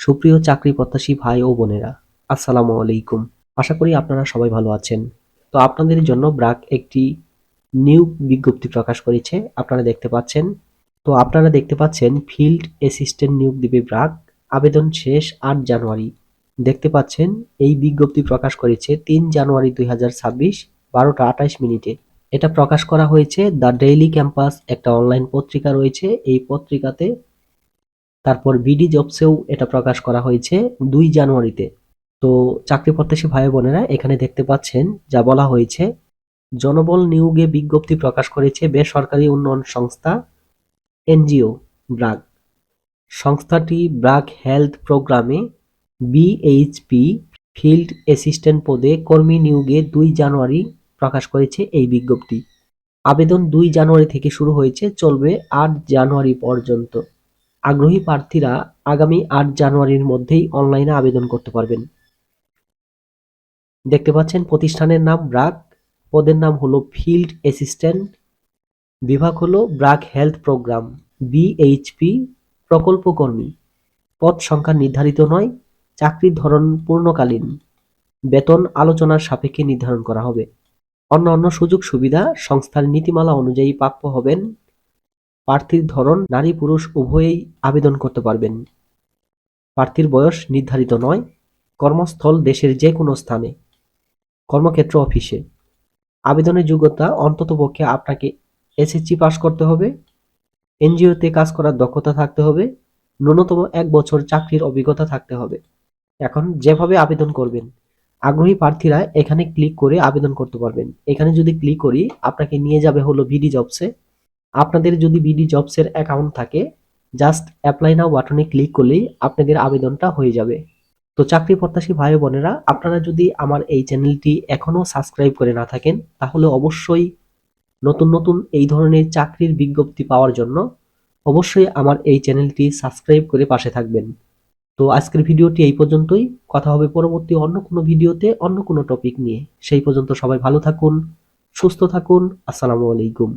সুপ্রিয় চাকরি প্রত্যাশী ভাই ও বোনেরা, আসসালামু আলাইকুম। আশা করি আপনারা সবাই ভালো আছেন। তো আপনাদের জন্য ব্র্যাক একটি নিয়োগ বিজ্ঞপ্তি প্রকাশ করেছে। আপনারা দেখতে পাচ্ছেন ফিল্ড অ্যাসিস্ট্যান্ট নিয়োগ দিবে ব্র্যাক। আবেদন শেষ ৮ জানুয়ারি। দেখতে পাচ্ছেন এই বিজ্ঞপ্তি প্রকাশ করেছে ৩ জানুয়ারি ২০২৬ ১২টা ২৮ মিনিটে। এটা প্রকাশ করা হয়েছে দ্য ডেইলি ক্যাম্পাস, একটা অনলাইন পত্রিকা রয়েছে এই পত্রিকাতে। তারপর বিডি জবসেও এটা প্রকাশ করা হয়েছে ২ জানুয়ারিতে। তো চাকরি প্রত্যাশী ভাই বোনেরা এখানে দেখতে পাচ্ছেন যা বলা হয়েছে, জনবল নিয়োগে বিজ্ঞপ্তি প্রকাশ করেছে বেসরকারি উন্নয়ন সংস্থা এনজিও ব্র্যাক। সংস্থাটি ব্র্যাক হেলথ প্রোগ্রামে বিএইচপি ফিল্ড অ্যাসিস্ট্যান্ট পদে কর্মী নিয়োগে ২ জানুয়ারি প্রকাশ করেছে এই বিজ্ঞপ্তি। আবেদন ২ জানুয়ারি থেকে শুরু হয়েছে, চলবে ৮ জানুয়ারি পর্যন্ত। আগ্রহী প্রার্থীরা আগামী ৮ জানুয়ারির মধ্যেই অনলাইনে আবেদন করতে পারবেন। দেখতে পাচ্ছেন প্রতিষ্ঠানের নাম ব্র্যাক, পদের নাম হলো ফিল্ড অ্যাসিস্ট্যান্ট, বিভাগ হলো ব্র্যাক হেলথ প্রোগ্রাম, বিএইচপি প্রকল্প কর্মী। পদ সংখ্যা নির্ধারিত নয়, চাকরির ধরন পূর্ণকালীন, বেতন আলোচনার সাপেক্ষে নির্ধারণ করা হবে। অন্যান্য সুযোগ সুবিধা সংস্থার নীতিমালা অনুযায়ী প্রাপ্য হবেন। প্রার্থীর ধরন নারী পুরুষ উভয়েই আবেদন করতে পারবেন। প্রার্থীর বয়স নির্ধারিত নয়। কর্মস্থল দেশের যে কোনো স্থানে, কর্মক্ষেত্র অফিসে। আবেদনের যোগ্যতা অন্ততপক্ষে আপনাকে এসএসসি পাস করতে হবে, এনজিওতে কাজ করার দক্ষতা থাকতে হবে, ন্যূনতম ১ বছর চাকরির অভিজ্ঞতা থাকতে হবে। এখন যেভাবে আবেদন করবেন, আগ্রহী প্রার্থীরা এখানে ক্লিক করে আবেদন করতে পারবেন। এখানে যদি ক্লিক করি আপনাকে নিয়ে যাবে হলো বিডি জবসে। আপনাদের যদি বিডি জবসের অ্যাকাউন্ট থাকে, জাস্ট অ্যাপ্লাই নাও বাটনে ক্লিক করলেই আপনাদের আবেদনটা হয়ে যাবে। তো চাকরি প্রত্যাশী ভাই বোনেরা, আপনারা যদি আমার এই চ্যানেলটি এখনো সাবস্ক্রাইব করে না থাকেন, তাহলে অবশ্যই নতুন নতুন এই ধরনের চাকরির বিজ্ঞপ্তি পাওয়ার জন্য অবশ্যই আমার এই চ্যানেলটি সাবস্ক্রাইব করে পাশে থাকবেন। তো আজকের ভিডিওটি এই পর্যন্তই। কথা হবে পরবর্তী অন্য কোনো ভিডিওতে অন্য কোনো টপিক নিয়ে। সেই পর্যন্ত সবাই ভালো থাকুন, সুস্থ থাকুন। আসসালামু আলাইকুম।